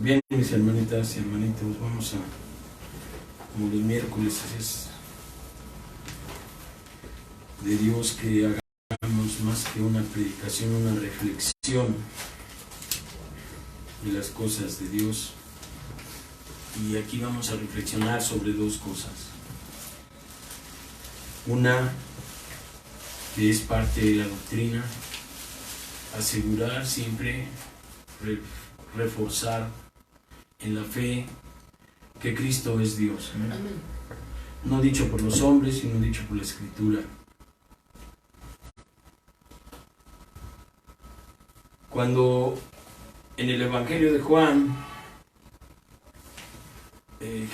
Bien, mis hermanitas y hermanitos, vamos a, como los miércoles, es de Dios que hagamos más que una predicación, una reflexión de las cosas de Dios. Y aquí vamos a reflexionar sobre dos cosas. Una, que es parte de la doctrina, asegurar siempre, reforzar en la fe que Cristo es Dios. Amén. No dicho por los hombres, sino dicho por la Escritura. Cuando en el Evangelio de Juan,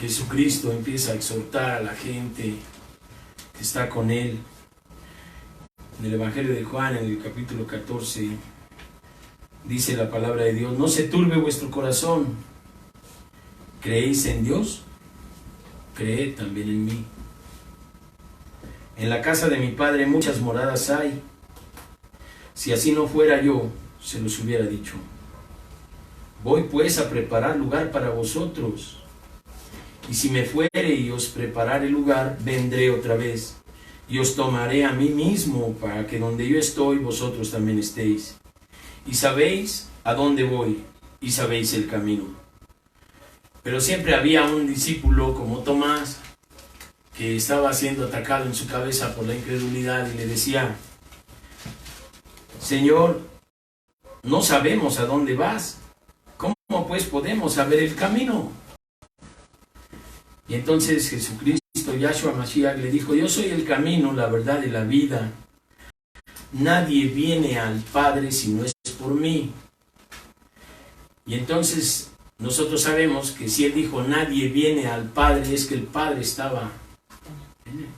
Jesucristo empieza a exhortar a la gente que está con Él, en el Evangelio de Juan, en el capítulo 14, dice la palabra de Dios: no se turbe vuestro corazón. ¿Creéis en Dios? Creed también en mí. En la casa de mi Padre muchas moradas hay. Si así no fuera, yo se los hubiera dicho. Voy pues a preparar lugar para vosotros. Y si me fuere y os preparare lugar, vendré otra vez, y os tomaré a mí mismo, para que donde yo estoy, vosotros también estéis. Y sabéis a dónde voy, y sabéis el camino. Pero siempre había un discípulo como Tomás, que estaba siendo atacado en su cabeza por la incredulidad, y le decía: Señor, no sabemos a dónde vas. ¿Cómo pues podemos saber el camino? Y entonces Jesucristo, Yahshua Mashiach, le dijo: yo soy el camino, la verdad y la vida. Nadie viene al Padre si no es por mí. Y entonces nosotros sabemos que si Él dijo nadie viene al Padre, es que el Padre estaba en Él.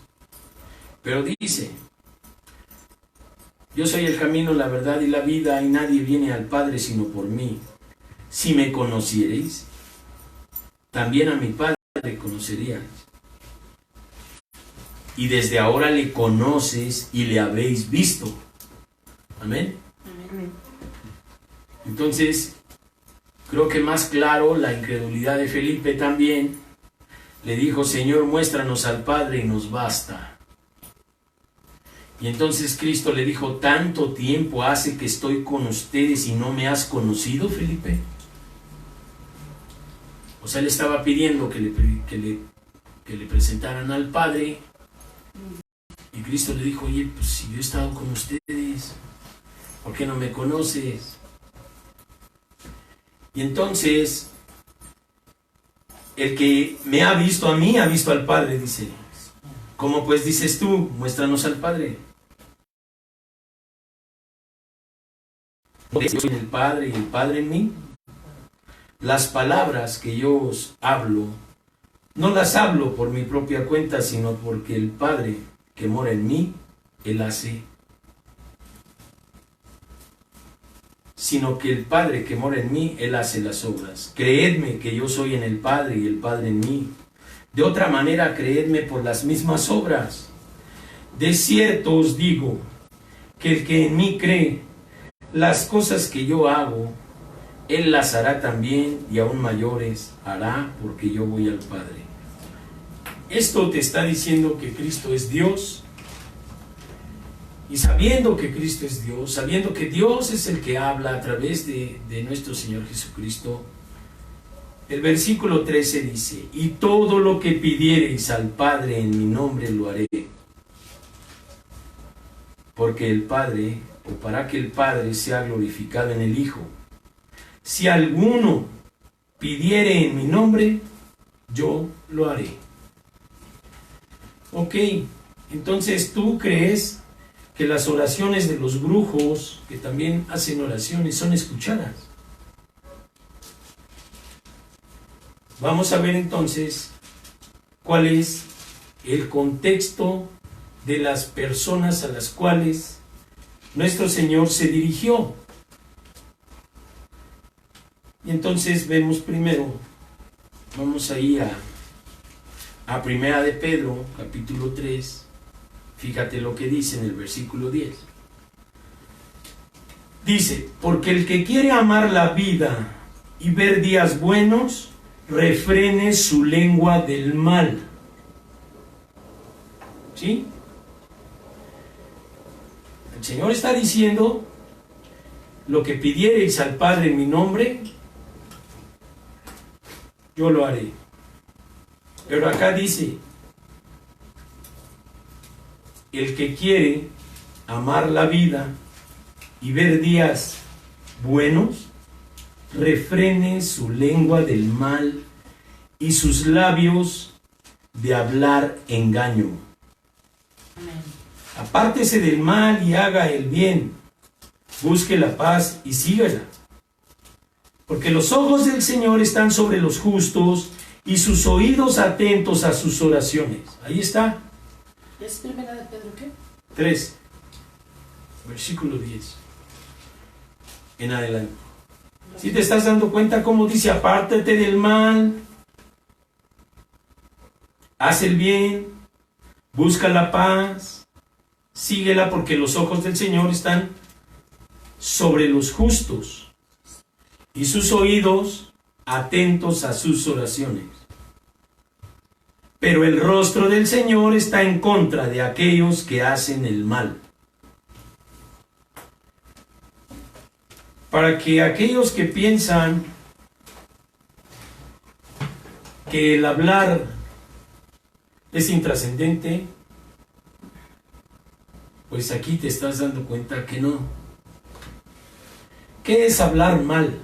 Pero dice: yo soy el camino, la verdad y la vida, y nadie viene al Padre sino por mí. Si me conociereis, también a mi Padre conoceríais. Y desde ahora le conoces y le habéis visto. Amén. Amén. Entonces, creo que más claro, la incredulidad de Felipe también le dijo: Señor, muéstranos al Padre y nos basta. Y entonces Cristo le dijo: ¿tanto tiempo hace que estoy con ustedes y no me has conocido, Felipe? O sea, le estaba pidiendo que le presentaran al Padre. Y Cristo le dijo: oye, pues si yo he estado con ustedes, ¿por qué no me conoces? Y entonces, el que me ha visto a mí, ha visto al Padre, dice. ¿Cómo pues dices tú? Muéstranos al Padre. Yo soy el Padre y el Padre en mí. Las palabras que yo os hablo, no las hablo por mi propia cuenta, sino porque el Padre que mora en mí, Él hace. Sino que el Padre que mora en mí, Él hace las obras. Creedme que yo soy en el Padre y el Padre en mí. De otra manera, creedme por las mismas obras. De cierto os digo, que el que en mí cree, las cosas que yo hago, Él las hará también, y aún mayores hará, porque yo voy al Padre. Esto te está diciendo que Cristo es Dios. Y sabiendo que Cristo es Dios, sabiendo que Dios es el que habla a través de nuestro Señor Jesucristo, el versículo 13 dice: y todo lo que pidiereis al Padre en mi nombre lo haré. Porque el Padre, o para que el Padre sea glorificado en el Hijo. Si alguno pidiere en mi nombre, yo lo haré. Ok, entonces tú crees que las oraciones de los brujos, que también hacen oraciones, son escuchadas. Vamos a ver entonces cuál es el contexto de las personas a las cuales nuestro Señor se dirigió. Y entonces vemos primero, vamos ahí a Primera de Pedro, capítulo 3. Fíjate lo que dice en el versículo 10. Dice: porque el que quiere amar la vida y ver días buenos, refrene su lengua del mal. ¿Sí? El Señor está diciendo: lo que pidiereis al Padre en mi nombre, yo lo haré. Pero acá dice: el que quiere amar la vida y ver días buenos, refrene su lengua del mal y sus labios de hablar engaño. Amén. Apártese del mal y haga el bien. Busque la paz y sígala. Porque los ojos del Señor están sobre los justos y sus oídos atentos a sus oraciones. Ahí está. ¿Es primera de Pedro qué? 3, versículo 10. En adelante. Si te estás dando cuenta cómo dice: apártate del mal, haz el bien, busca la paz, síguela, porque los ojos del Señor están sobre los justos y sus oídos atentos a sus oraciones. Pero el rostro del Señor está en contra de aquellos que hacen el mal. Para que aquellos que piensan que el hablar es intrascendente, pues aquí te estás dando cuenta que no. ¿Qué es hablar mal?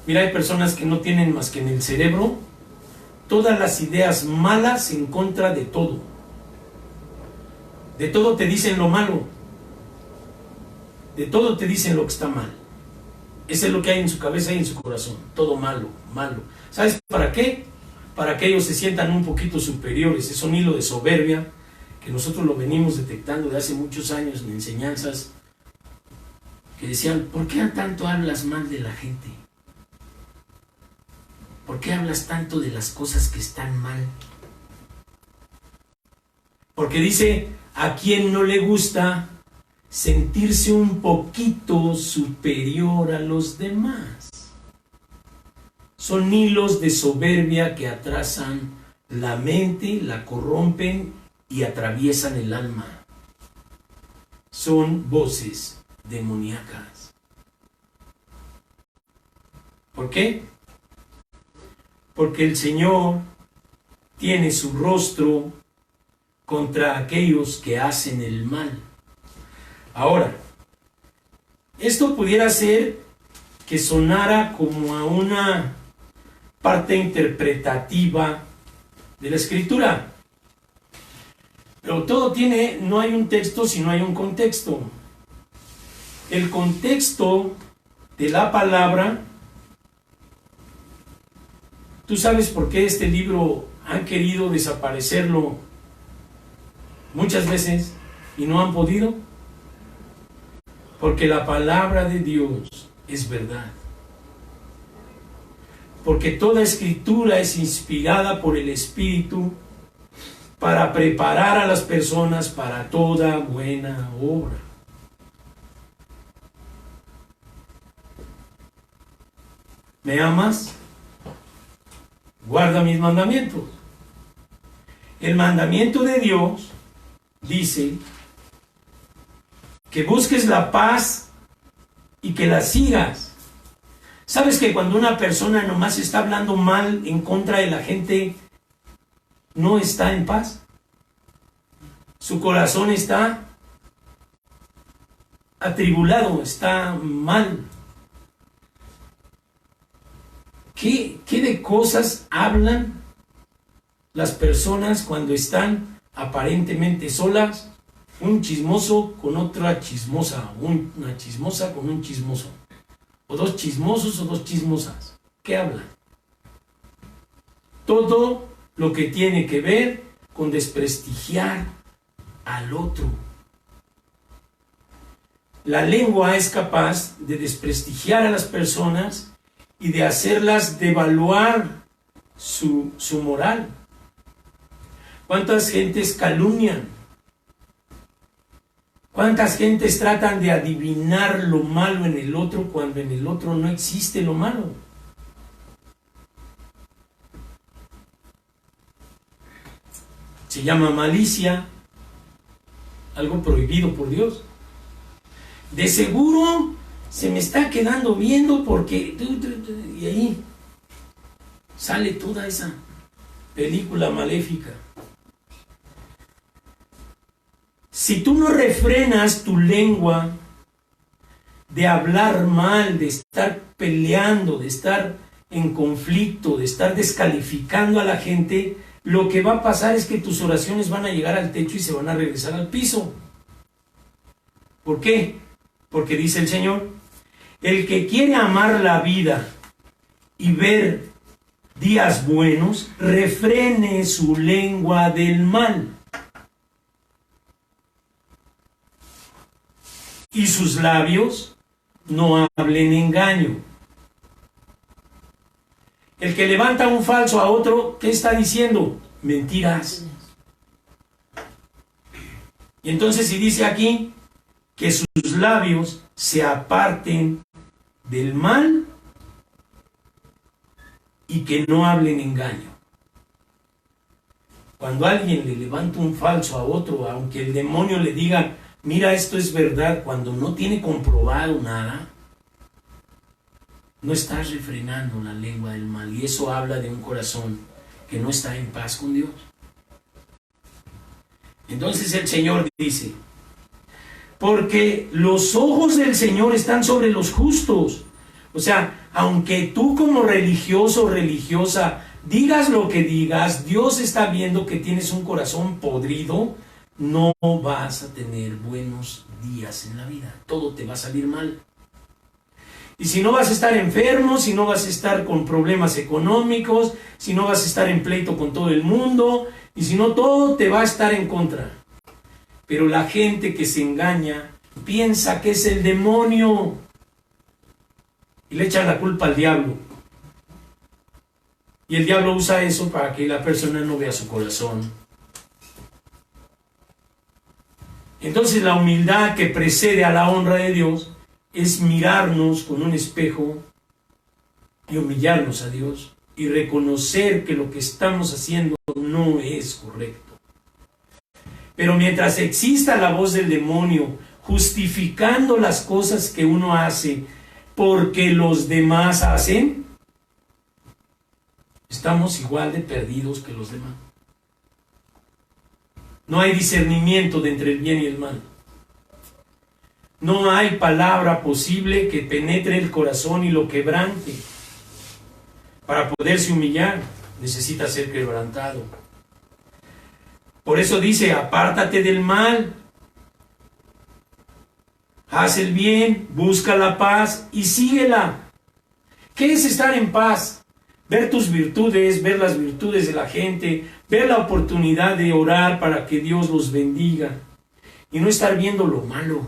Mira, hay personas que no tienen más que en el cerebro todas las ideas malas en contra de todo. De todo te dicen lo malo. De todo te dicen lo que está mal. Eso es lo que hay en su cabeza y en su corazón. Todo malo, malo. ¿Sabes para qué? Para que ellos se sientan un poquito superiores. Es un hilo de soberbia que nosotros lo venimos detectando de hace muchos años en enseñanzas que decían: ¿por qué tanto hablas mal de la gente? ¿Por qué hablas tanto de las cosas que están mal? Porque dice: ¿a quién no le gusta sentirse un poquito superior a los demás? Son hilos de soberbia que atrasan la mente, la corrompen y atraviesan el alma. Son voces demoníacas. ¿Por qué? Porque el Señor tiene su rostro contra aquellos que hacen el mal. Ahora, esto pudiera ser que sonara como a una parte interpretativa de la Escritura. Pero todo tiene, no hay un texto si no hay un contexto. El contexto de la palabra. ¿Tú sabes por qué este libro han querido desaparecerlo muchas veces y no han podido? Porque la palabra de Dios es verdad. Porque toda escritura es inspirada por el Espíritu para preparar a las personas para toda buena obra. ¿Me amas? Guarda mis mandamientos. El mandamiento de Dios dice que busques la paz y que la sigas. ¿Sabes que cuando una persona nomás está hablando mal en contra de la gente, no está en paz? Su corazón está atribulado, está mal. ¿Qué de cosas hablan las personas cuando están aparentemente solas? Un chismoso con otra chismosa, una chismosa con un chismoso, o dos chismosos o dos chismosas. ¿Qué hablan? Todo lo que tiene que ver con desprestigiar al otro. La lengua es capaz de desprestigiar a las personas y de hacerlas devaluar su moral. ¿Cuántas gentes calumnian? ¿Cuántas gentes tratan de adivinar lo malo en el otro cuando en el otro no existe lo malo? Se llama malicia, algo prohibido por Dios. De seguro se me está quedando viendo porque... Y ahí sale toda esa película maléfica. Si tú no refrenas tu lengua de hablar mal, de estar peleando, de estar en conflicto, de estar descalificando a la gente, lo que va a pasar es que tus oraciones van a llegar al techo y se van a regresar al piso. ¿Por qué? Porque dice el Señor, el que quiere amar la vida y ver días buenos, refrene su lengua del mal y sus labios no hablen engaño. El que levanta un falso a otro, ¿qué está diciendo? Mentiras. Y entonces si dice aquí que sus labios se aparten del mal y que no hablen engaño. Cuando alguien le levanta un falso a otro, aunque el demonio le diga, mira, esto es verdad, cuando no tiene comprobado nada, no estás refrenando la lengua del mal, y eso habla de un corazón que no está en paz con Dios. Entonces el Señor dice, porque los ojos del Señor están sobre los justos. O sea, aunque tú como religioso o religiosa digas lo que digas, Dios está viendo que tienes un corazón podrido, no vas a tener buenos días en la vida, todo te va a salir mal. Y si no vas a estar enfermo, si no vas a estar con problemas económicos, si no vas a estar en pleito con todo el mundo, y si no, todo te va a estar en contra. Pero la gente que se engaña piensa que es el demonio y le echan la culpa al diablo. Y el diablo usa eso para que la persona no vea su corazón. Entonces la humildad que precede a la honra de Dios es mirarnos con un espejo y humillarnos a Dios y reconocer que lo que estamos haciendo no es correcto. Pero mientras exista la voz del demonio justificando las cosas que uno hace porque los demás hacen, estamos igual de perdidos que los demás. No hay discernimiento de entre el bien y el mal. No hay palabra posible que penetre el corazón y lo quebrante. Para poderse humillar, necesita ser quebrantado. Por eso dice, apártate del mal, haz el bien, busca la paz y síguela. ¿Qué es estar en paz? Ver tus virtudes, ver las virtudes de la gente, ver la oportunidad de orar para que Dios los bendiga y no estar viendo lo malo.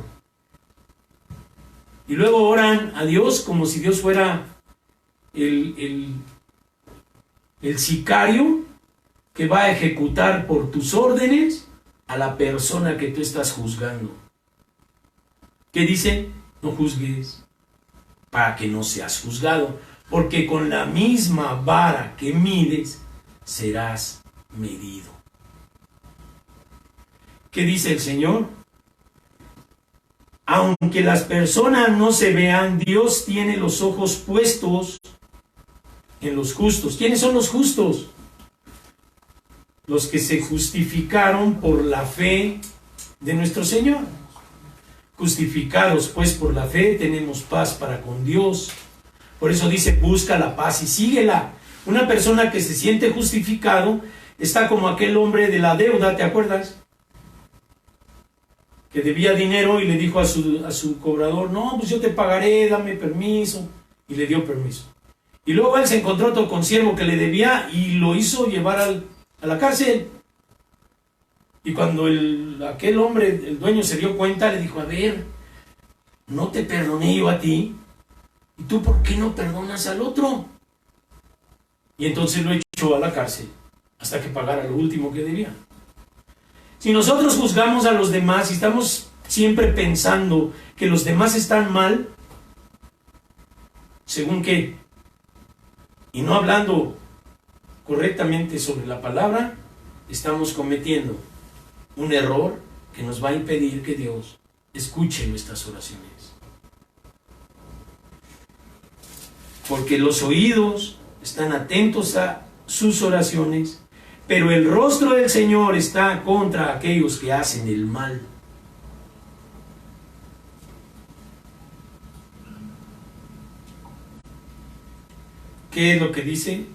Y luego oran a Dios como si Dios fuera el sicario que va a ejecutar por tus órdenes a la persona que tú estás juzgando. ¿Qué dice? No juzgues para que no seas juzgado, porque con la misma vara que mides serás medido. ¿Qué dice el Señor? Aunque las personas no se vean, Dios tiene los ojos puestos en los justos. ¿Quiénes son los justos? Los que se justificaron por la fe de nuestro Señor. Justificados pues por la fe, tenemos paz para con Dios. Por eso dice, busca la paz y síguela. Una persona que se siente justificado está como aquel hombre de la deuda, ¿te acuerdas? Que debía dinero y le dijo a su cobrador, no, pues yo te pagaré, dame permiso. Y le dio permiso. Y luego él se encontró otro consiervo que le debía y lo hizo llevar a la cárcel. Y cuando aquel hombre, el dueño, se dio cuenta, le dijo, a ver, no te perdoné yo a ti, ¿y tú por qué no perdonas al otro? Y entonces lo echó a la cárcel hasta que pagara lo último que debía. Si nosotros juzgamos a los demás y estamos siempre pensando que los demás están mal, ¿según qué? Y no hablando correctamente sobre la palabra, estamos cometiendo un error que nos va a impedir que Dios escuche nuestras oraciones. Porque los oídos están atentos a sus oraciones, pero el rostro del Señor está contra aquellos que hacen el mal. ¿Qué es lo que dice?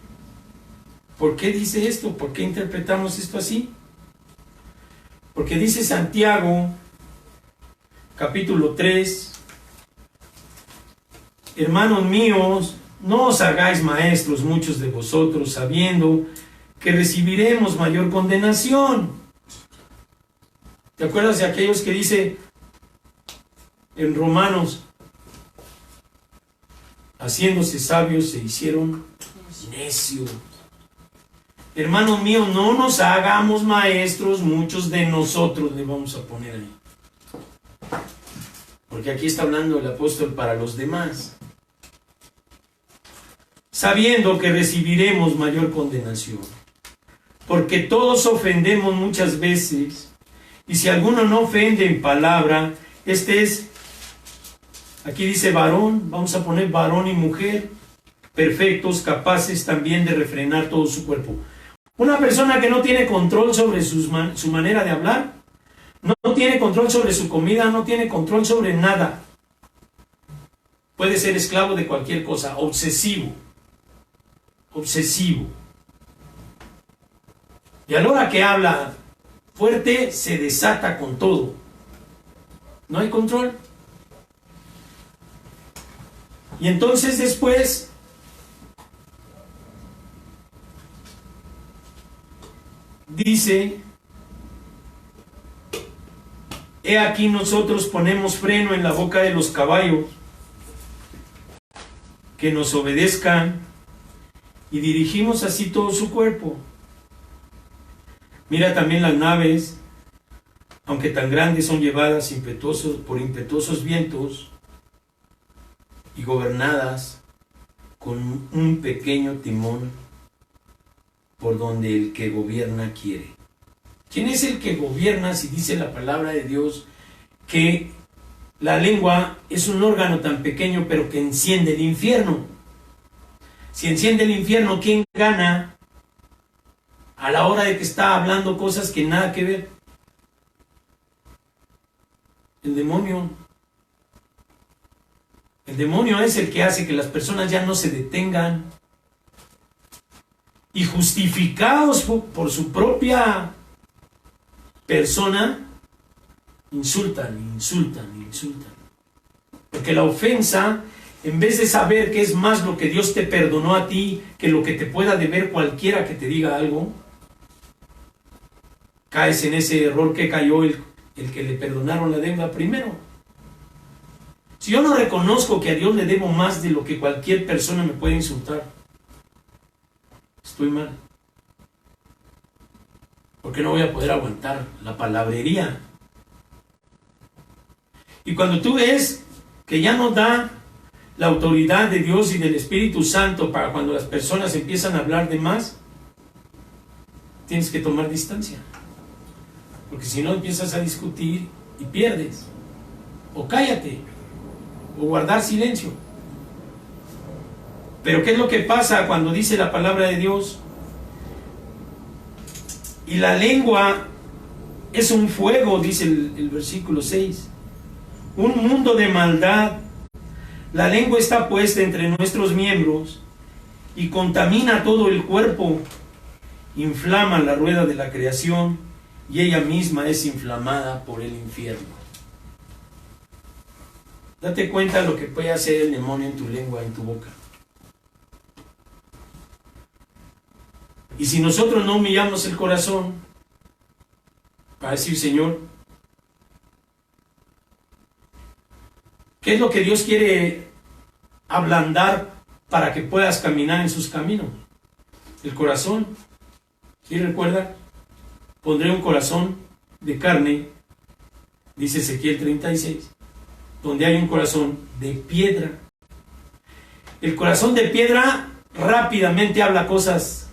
¿Por qué dice esto? ¿Por qué interpretamos esto así? Porque dice Santiago, capítulo 3, hermanos míos, no os hagáis maestros muchos de vosotros, sabiendo que recibiremos mayor condenación. ¿Te acuerdas de aquellos que dice en Romanos, haciéndose sabios se hicieron necios? Hermanos míos, no nos hagamos maestros muchos de nosotros, le vamos a poner ahí. Porque aquí está hablando el apóstol para los demás. Sabiendo que recibiremos mayor condenación. Porque todos ofendemos muchas veces. Y si alguno no ofende en palabra, este es, aquí dice varón, vamos a poner varón y mujer, perfectos, capaces también de refrenar todo su cuerpo. Una persona que no tiene control sobre su manera de hablar, no tiene control sobre su comida, no tiene control sobre nada. Puede ser esclavo de cualquier cosa, obsesivo. Y a la hora que habla fuerte, se desata con todo. No hay control. Y entonces después dice, he aquí nosotros ponemos freno en la boca de los caballos, que nos obedezcan, y dirigimos así todo su cuerpo. Mira también las naves, aunque tan grandes, son llevadas por impetuosos vientos y gobernadas con un pequeño timón por donde el que gobierna quiere. ¿Quién es el que gobierna si dice la palabra de Dios que la lengua es un órgano tan pequeño pero que enciende el infierno? Si enciende el infierno, ¿quién gana a la hora de que está hablando cosas que nada que ver? El demonio. El demonio es el que hace que las personas ya no se detengan y, justificados por su propia persona, insultan. Porque la ofensa, en vez de saber que es más lo que Dios te perdonó a ti que lo que te pueda deber cualquiera que te diga algo, caes en ese error que cayó el que le perdonaron la deuda primero. Si yo no reconozco que a Dios le debo más de lo que cualquier persona me puede insultar, estoy mal. Porque no voy a poder aguantar la palabrería. Y cuando tú ves que ya no da la autoridad de Dios y del Espíritu Santo para cuando las personas empiezan a hablar de más, tienes que tomar distancia. Porque si no empiezas a discutir y pierdes. O cállate. O guardar silencio. Pero ¿qué es lo que pasa cuando dice la palabra de Dios? Y la lengua es un fuego, dice el versículo 6. Un mundo de maldad. La lengua está puesta entre nuestros miembros y contamina todo el cuerpo. Inflama la rueda de la creación y ella misma es inflamada por el infierno. Date cuenta de lo que puede hacer el demonio en tu lengua, en tu boca. Y si nosotros no humillamos el corazón para decir, Señor, ¿qué es lo que Dios quiere ablandar para que puedas caminar en sus caminos? El corazón. ¿Sí recuerda? Pondré un corazón de carne dice Ezequiel 36, donde hay un corazón de piedra. El corazón de piedra rápidamente habla cosas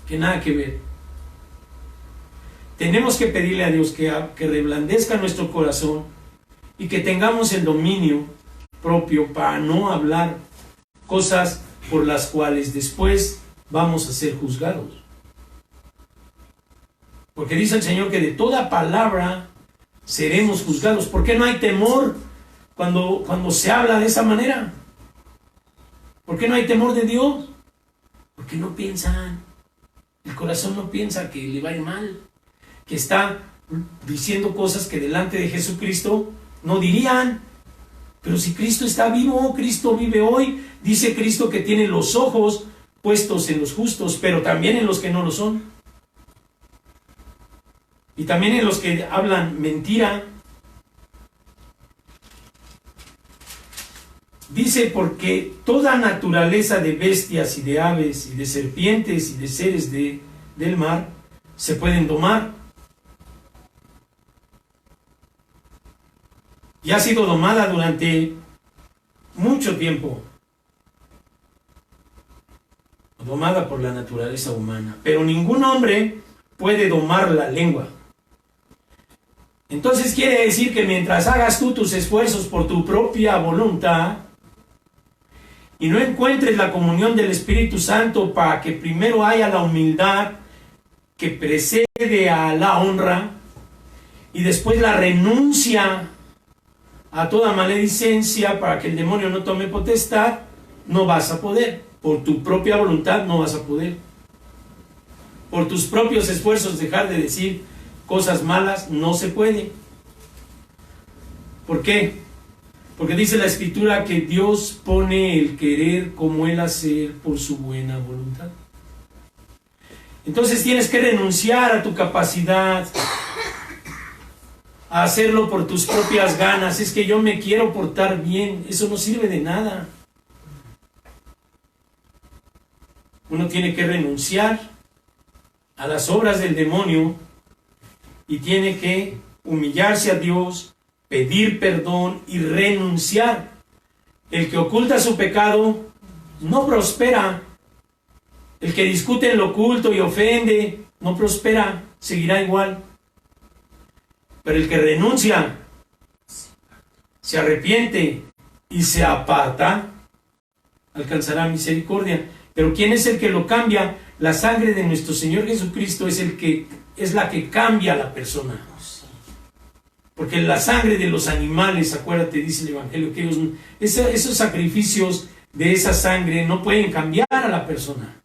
que nada que ver. Tenemos que pedirle a Dios que reblandezca nuestro corazón y que tengamos el dominio propio para no hablar cosas por las cuales después vamos a ser juzgados. Porque dice el Señor que de toda palabra seremos juzgados. ¿Por qué no hay temor cuando se habla de esa manera? ¿Por qué no hay temor de Dios? Porque no piensan. El corazón no piensa que le va a ir mal, que está diciendo cosas que delante de Jesucristo no dirían. Pero si Cristo está vivo, Cristo vive hoy, dice Cristo que tiene los ojos puestos en los justos, pero también en los que no lo son. Y también en los que hablan mentira. Dice, porque toda naturaleza de bestias y de aves y de serpientes y de seres del mar se pueden domar. Y ha sido domada durante mucho tiempo. Domada por la naturaleza humana. Pero ningún hombre puede domar la lengua. Entonces quiere decir que mientras hagas tú tus esfuerzos por tu propia voluntad y no encuentres la comunión del Espíritu Santo para que primero haya la humildad que precede a la honra y después la renuncia a toda maledicencia para que el demonio no tome potestad, no vas a poder. Por tu propia voluntad no vas a poder. Por tus propios esfuerzos dejar de decir cosas malas no se puede. ¿Por qué? Porque dice la Escritura que Dios pone el querer como el hacer por su buena voluntad. Entonces tienes que renunciar a tu capacidad a hacerlo por tus propias ganas. Es que yo me quiero portar bien. Eso no sirve de nada. Uno tiene que renunciar a las obras del demonio y tiene que humillarse a Dios, pedir perdón y renunciar. El que oculta su pecado no prospera. El que discute en lo oculto y ofende no prospera, seguirá igual. Pero el que renuncia, se arrepiente y se aparta, alcanzará misericordia. Pero ¿quién es el que lo cambia? La sangre de nuestro Señor Jesucristo es la que cambia a la persona. Porque la sangre de los animales, acuérdate, dice el Evangelio, que esos sacrificios de esa sangre no pueden cambiar a la persona.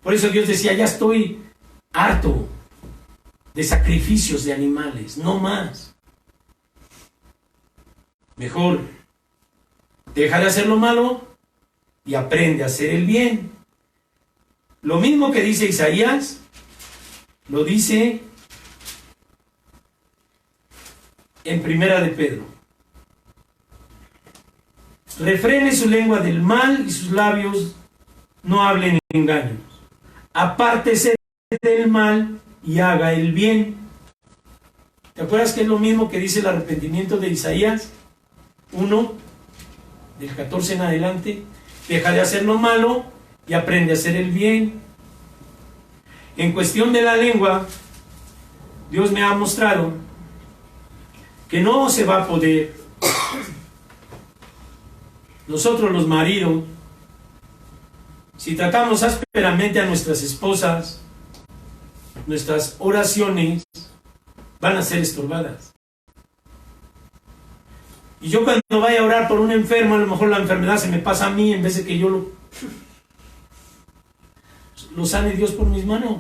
Por eso Dios decía, ya estoy harto de sacrificios de animales, no más. Mejor, deja de hacer lo malo y aprende a hacer el bien. Lo mismo que dice Isaías, lo dice en Primera de Pedro. Refrene su lengua del mal y sus labios no hablen engaños. Apártese del mal y haga el bien. ¿Te acuerdas que es lo mismo que dice el arrepentimiento de Isaías 1, del 14 en adelante? Deja de hacer lo malo y aprende a hacer el bien. En cuestión de la lengua, Dios me ha mostrado que no se va a poder. Nosotros los maridos, si tratamos ásperamente a nuestras esposas, nuestras oraciones van a ser estorbadas. Y yo cuando vaya a orar por un enfermo, a lo mejor la enfermedad se me pasa a mí en vez de que yo lo sane Dios por mis manos.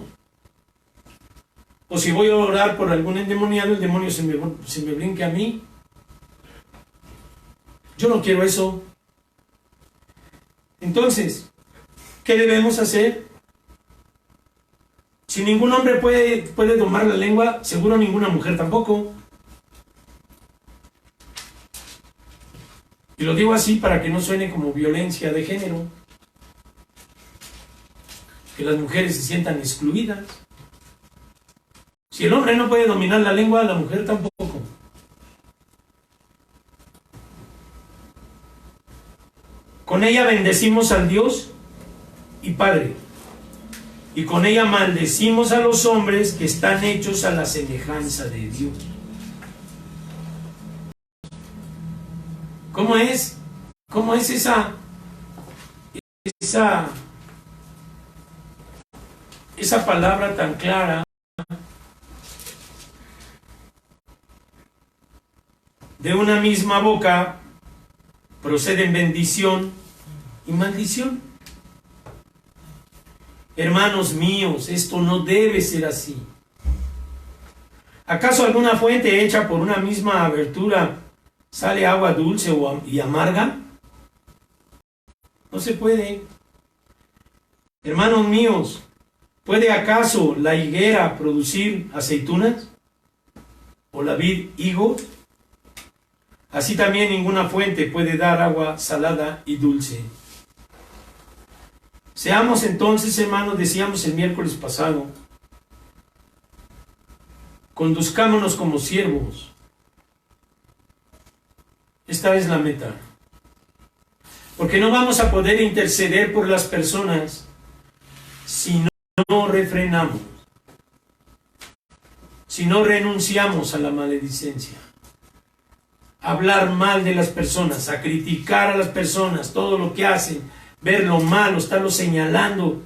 O si voy a orar por algún endemoniado, el demonio se me brinque a mí. Yo no quiero eso. Entonces, ¿qué debemos hacer? Si ningún hombre puede domar la lengua, seguro ninguna mujer tampoco. Y lo digo así para que no suene como violencia de género. Que las mujeres se sientan excluidas. Si el hombre no puede dominar la lengua, la mujer tampoco. Con ella bendecimos al Dios y Padre, y con ella maldecimos a los hombres que están hechos a la semejanza de Dios. ¿Cómo es? ¿Cómo es esa palabra tan clara de una misma boca proceden bendición y maldición? Hermanos míos, esto no debe ser así. ¿Acaso alguna fuente hecha por una misma abertura sale agua dulce y amarga? No se puede. Hermanos míos, ¿puede acaso la higuera producir aceitunas? ¿O la vid higos? Así también ninguna fuente puede dar agua salada y dulce. Seamos entonces, hermanos, decíamos el miércoles pasado, conduzcámonos como siervos. Esta es la meta. Porque no vamos a poder interceder por las personas si no refrenamos, si no renunciamos a la maledicencia. Hablar mal de las personas, a criticar a las personas, todo lo que hacen, ver lo malo, estarlo señalando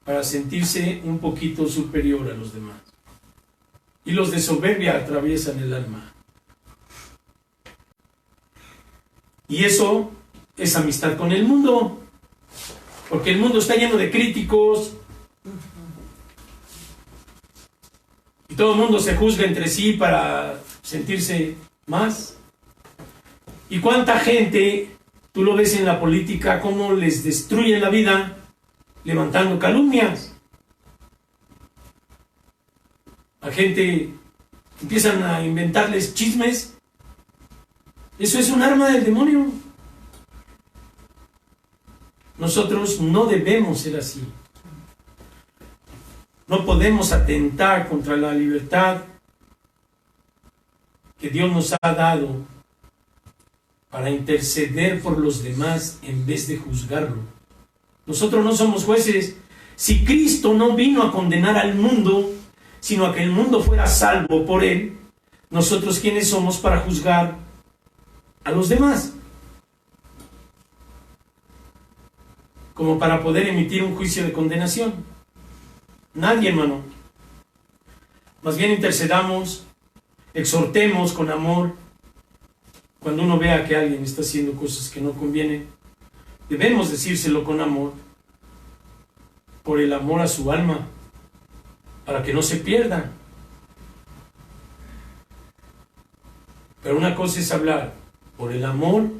para sentirse un poquito superior a los demás. Y los de soberbia atraviesan el alma. Y eso es amistad con el mundo, porque el mundo está lleno de críticos y todo el mundo se juzga entre sí para sentirse más. ¿Y cuánta gente, tú lo ves en la política, cómo les destruyen la vida levantando calumnias? La gente empiezan a inventarles chismes. Eso es un arma del demonio. Nosotros no debemos ser así. No podemos atentar contra la libertad que Dios nos ha dado para interceder por los demás en vez de juzgarlo. Nosotros no somos jueces. Si Cristo no vino a condenar al mundo, sino a que el mundo fuera salvo por él, nosotros ¿quiénes somos para juzgar a los demás? Como para poder emitir un juicio de condenación. Nadie, hermano. Más bien intercedamos, exhortemos con amor. Cuando uno vea que alguien está haciendo cosas que no convienen, debemos decírselo con amor, por el amor a su alma, para que no se pierda. Pero una cosa es hablar por el amor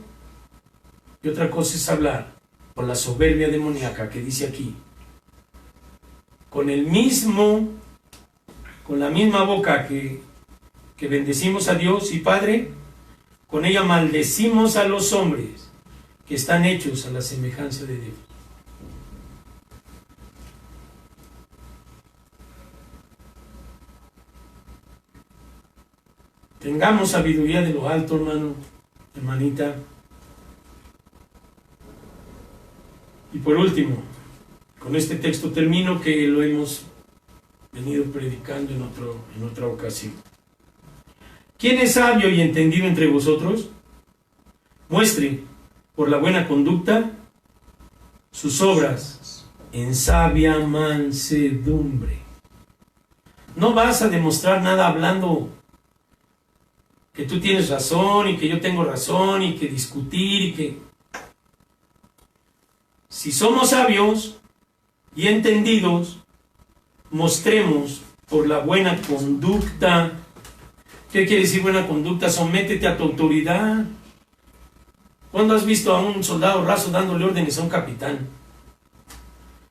y otra cosa es hablar por la soberbia demoníaca que dice aquí. Con la misma boca que bendecimos a Dios y Padre, con ella maldecimos a los hombres que están hechos a la semejanza de Dios. Tengamos sabiduría de lo alto, hermano, hermanita. Y por último, con este texto termino, que lo hemos venido predicando en otra ocasión. ¿Quién es sabio y entendido entre vosotros? Muestre por la buena conducta sus obras en sabia mansedumbre. No vas a demostrar nada hablando que tú tienes razón y que yo tengo razón y que discutir y que... Si somos sabios y entendidos, mostremos por la buena conducta. ¿Qué quiere decir buena conducta? Sométete a tu autoridad. ¿Cuándo has visto a un soldado raso dándole órdenes a un capitán?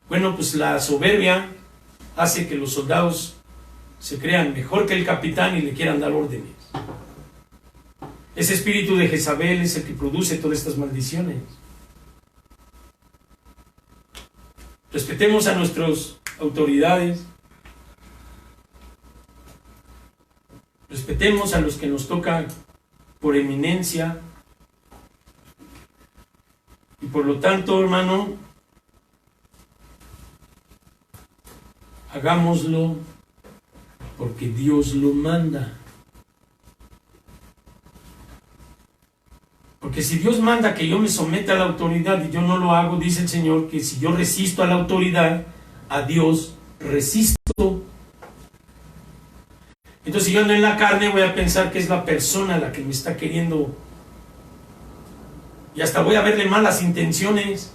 Bueno, pues la soberbia hace que los soldados se crean mejor que el capitán y le quieran dar órdenes. Ese espíritu de Jezabel es el que produce todas estas maldiciones. Respetemos a nuestras autoridades, Respetemos a los que nos tocan por eminencia. Y por lo tanto, hermano, hagámoslo porque Dios lo manda. Porque si Dios manda que yo me someta a la autoridad y yo no lo hago, dice el Señor que si yo resisto a la autoridad, a Dios resisto. Entonces, si yo ando en la carne, voy a pensar que es la persona la que me está queriendo. Y hasta voy a verle malas intenciones.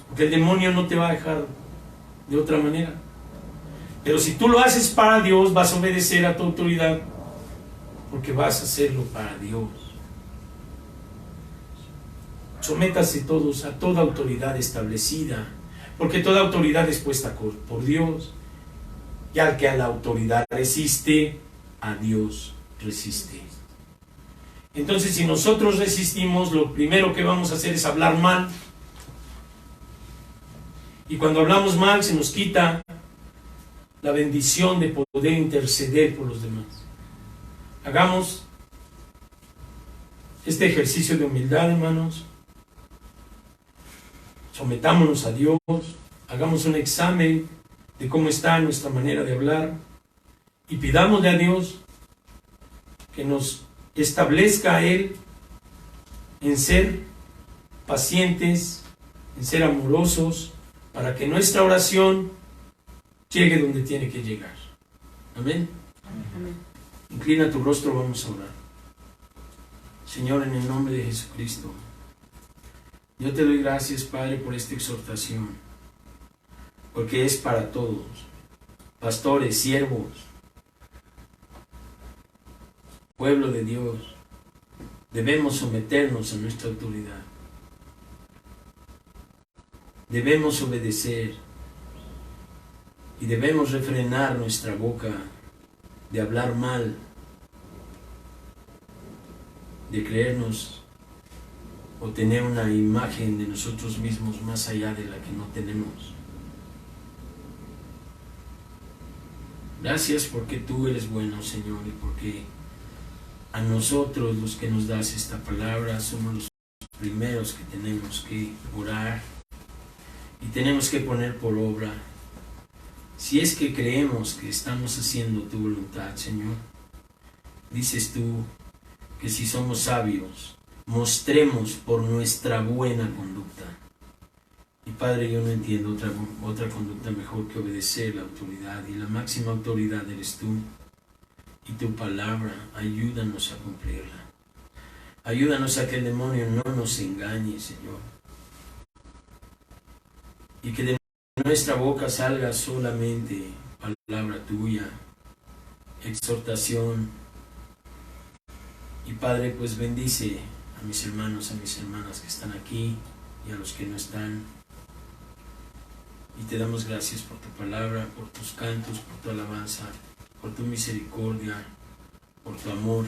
Porque el demonio no te va a dejar de otra manera. Pero si tú lo haces para Dios, vas a obedecer a tu autoridad. Porque vas a hacerlo para Dios. Sométase todos a toda autoridad establecida. Porque toda autoridad es puesta por Dios. Y al que a la autoridad resiste, a Dios resiste. Entonces, si nosotros resistimos, lo primero que vamos a hacer es hablar mal. Y cuando hablamos mal, se nos quita la bendición de poder interceder por los demás. Hagamos este ejercicio de humildad, hermanos. Sometámonos a Dios. Hagamos un examen de cómo está nuestra manera de hablar y pidámosle a Dios que nos establezca a Él en ser pacientes, en ser amorosos, para que nuestra oración llegue donde tiene que llegar. Amén. Amén. Inclina tu rostro, vamos a orar. Señor, en el nombre de Jesucristo, yo te doy gracias, Padre, por esta exhortación. Porque es para todos, pastores, siervos, pueblo de Dios. Debemos someternos a nuestra autoridad. Debemos obedecer y debemos refrenar nuestra boca de hablar mal, de creernos o tener una imagen de nosotros mismos más allá de la que no tenemos. Gracias porque tú eres bueno, Señor, y porque a nosotros los que nos das esta palabra somos los primeros que tenemos que orar y tenemos que poner por obra. Si es que creemos que estamos haciendo tu voluntad, Señor, dices tú que si somos sabios, mostremos por nuestra buena conducta. Y Padre, yo no entiendo otra conducta mejor que obedecer la autoridad, y la máxima autoridad eres tú y tu palabra. Ayúdanos a cumplirla. Ayúdanos a que el demonio no nos engañe, Señor, y que de nuestra boca salga solamente palabra tuya, exhortación. Y Padre, pues bendice a mis hermanos, a mis hermanas que están aquí y a los que no están. Y te damos gracias por tu palabra, por tus cantos, por tu alabanza, por tu misericordia, por tu amor,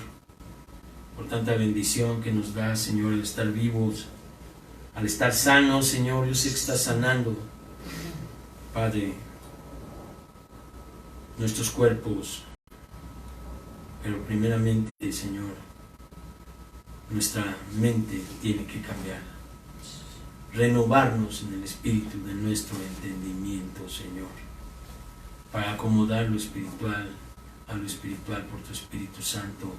por tanta bendición que nos da, Señor, al estar vivos, al estar sanos, Señor. Yo sé que estás sanando, Padre, nuestros cuerpos, pero primeramente, Señor, nuestra mente tiene que cambiar. Renovarnos en el espíritu de nuestro entendimiento, Señor, para acomodar lo espiritual a lo espiritual por tu Espíritu Santo,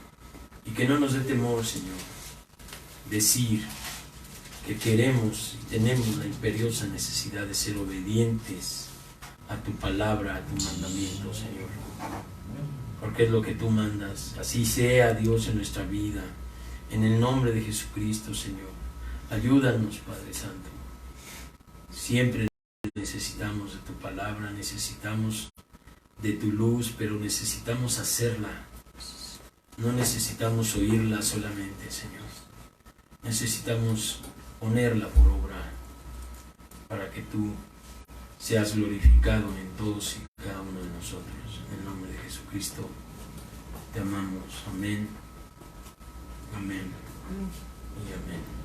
y que no nos dé temor, Señor, decir que queremos y tenemos la imperiosa necesidad de ser obedientes a tu palabra, a tu mandamiento, Señor, porque es lo que tú mandas. Así sea, Dios, en nuestra vida, en el nombre de Jesucristo, Señor. Ayúdanos, Padre Santo. Siempre necesitamos de tu palabra, necesitamos de tu luz, pero necesitamos hacerla. No necesitamos oírla solamente, Señor. Necesitamos ponerla por obra para que tú seas glorificado en todos y cada uno de nosotros. En el nombre de Jesucristo te amamos. Amén. Amén. Y amén.